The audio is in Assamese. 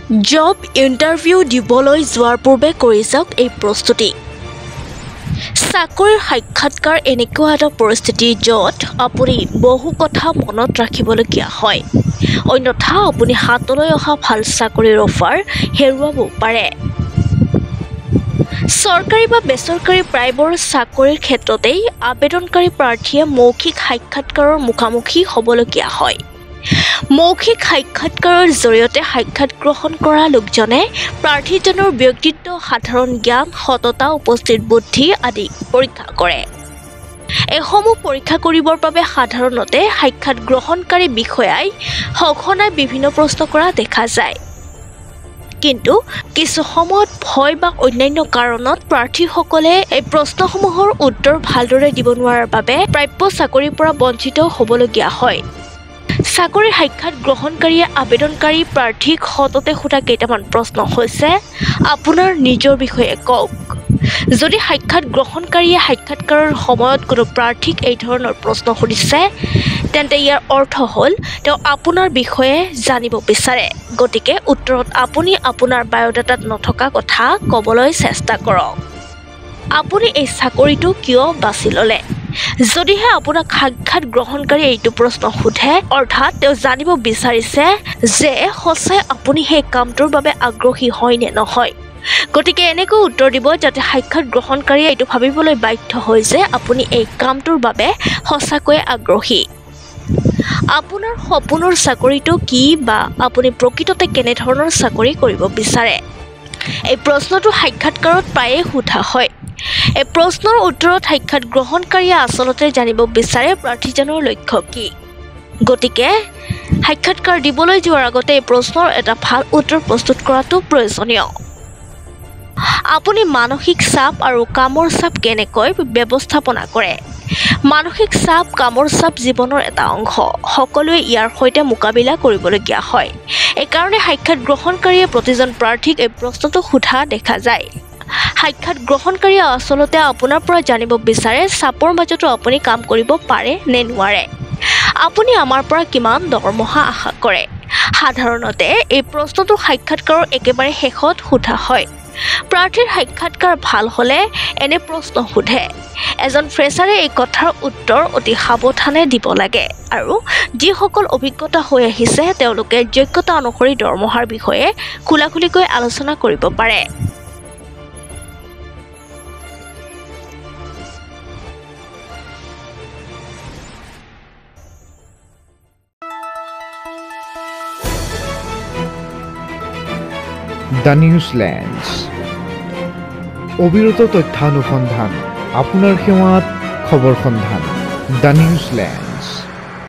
জব ইণ্টাৰভিউ দিবলৈ যোৱাৰ পূৰ্বে কৰি যাওক এই প্ৰস্তুতি। চাকৰিৰ সাক্ষাৎকাৰ এনেকুৱা এটা পৰিস্থিতি য'ত আপুনি বহু কথা মনত ৰাখিবলগীয়া হয়, অন্যথা আপুনি হাতলৈ অহা ভাল চাকৰিৰ অফাৰ হেৰুৱাব পাৰে। চৰকাৰী বা বেচৰকাৰী প্ৰায়বোৰ চাকৰিৰ ক্ষেত্ৰতেই আবেদনকাৰী প্ৰাৰ্থীয়ে মৌখিক সাক্ষাৎকাৰৰ মুখামুখি হ'বলগীয়া হয়। মৌখিক সাক্ষাৎকাৰৰ জৰিয়তে সাক্ষাৎ গ্ৰহণ কৰা লোকজনে প্ৰাৰ্থীজনৰ ব্যক্তিত্ব, সাধাৰণ জ্ঞান, সততা, উপস্থিত বুদ্ধি আদি পৰীক্ষা কৰে। এইসমূহ পৰীক্ষা কৰিবৰ বাবে সাধাৰণতে সাক্ষাৎ গ্ৰহণকাৰী বিষয়াই সঘনাই বিভিন্ন প্ৰশ্ন কৰা দেখা যায়। কিন্তু কিছু সময়ত ভয় বা অন্যান্য কাৰণত প্ৰাৰ্থীসকলে এই প্ৰশ্নসমূহৰ উত্তৰ ভালদৰে দিব নোৱাৰাৰ বাবে প্ৰাপ্য চাকৰিৰ পৰা বঞ্চিত হ'বলগীয়া হয়। চাকৰিৰ সাক্ষাৎ গ্ৰহণকাৰীয়ে আবেদনকাৰী প্ৰাৰ্থীক সততে সোধা কেইটামান প্ৰশ্ন হৈছে: আপোনাৰ নিজৰ বিষয়ে কওক। যদি সাক্ষাৎ গ্ৰহণকাৰীয়ে সাক্ষাৎকাৰৰ সময়ত কোনো প্ৰাৰ্থীক এই ধৰণৰ প্ৰশ্ন সুধিছে, তেন্তে ইয়াৰ অৰ্থ হ'ল তেওঁ আপোনাৰ বিষয়ে জানিব বিচাৰে। গতিকে উত্তৰত আপুনি আপোনাৰ বায়'ডাটাত নথকা কথা ক'বলৈ চেষ্টা কৰক। আপুনি এই চাকৰিটো কিয় বাছি ল'লে? যদিহে আপোনাক সাক্ষাৎ গ্ৰহণকাৰী এইটো প্ৰশ্ন সোধে, অৰ্থাৎ তেওঁ জানিব বিচাৰিছে যে সঁচাই আপুনি সেই কামটোৰ বাবে আগ্ৰহী হয় নে নহয়। গতিকে এনেকৈ উত্তৰ দিব যাতে সাক্ষাৎ গ্ৰহণকাৰীয়ে এইটো ভাবিবলৈ বাধ্য হয় যে আপুনি এই কামটোৰ বাবে সঁচাকৈয়ে আগ্ৰহী। আপোনাৰ সপোনৰ চাকৰিটো কি বা আপুনি প্ৰকৃততে কেনেধৰণৰ চাকৰি কৰিব বিচাৰে? এই প্ৰশ্নটো সাক্ষাৎকাৰত প্ৰায়ে সোধা হয়। এই প্ৰশ্নৰ উত্তৰত সাক্ষাৎ গ্ৰহণকাৰীয়ে আচলতে জানিব বিচাৰে প্ৰাৰ্থীজনৰ লক্ষ্য কি। গতিকে সাক্ষাৎকাৰ দিবলৈ যোৱাৰ আগতে এই প্ৰশ্নৰ এটা ভাল উত্তৰ প্ৰস্তুত কৰাটো প্ৰয়োজনীয়। আপুনি মানসিক চাপ আৰু কামৰ চাপ কেনেকৈ ব্যৱস্থাপনা কৰে? মানসিক চাপ, কামৰ চাপ জীৱনৰ এটা অংশ। সকলোৱে ইয়াৰ সৈতে মোকাবিলা কৰিবলগীয়া হয়। এইকাৰণে সাক্ষাৎ গ্ৰহণকাৰীয়ে প্ৰতিজন প্ৰাৰ্থীক এই প্ৰশ্নটো সোধা দেখা যায়। সাক্ষাৎ গ্ৰহণকাৰীয়ে আচলতে আপোনাৰ পৰা জানিব বিচাৰে চাপৰ মাজতো আপুনি কাম কৰিব পাৰে নে নোৱাৰে। আপুনি আমাৰ পৰা কিমান দৰমহা আশা কৰে? সাধাৰণতে এই প্ৰশ্নটো সাক্ষাৎকাৰৰ একেবাৰে শেষত সোধা হয়। প্ৰাৰ্থীৰ সাক্ষাৎকাৰ ভাল হ'লে এনে প্ৰশ্ন সোধে। এজন ফ্ৰেছাৰে এই কথাৰ উত্তৰ অতি সাৱধানে দিব লাগে আৰু যিসকল অভিজ্ঞতা হৈ আহিছে তেওঁলোকে যোগ্যতা অনুসৰি দৰমহাৰ বিষয়ে খোলাখুলিকৈ আলোচনা কৰিব পাৰে। দ্য নিউজলেণ্ডছ, অবিৰত তথ্যানুসন্ধান, আপোনাৰ সেৱাত খবৰ সন্ধান। দ্য নিউজলেণ্ড।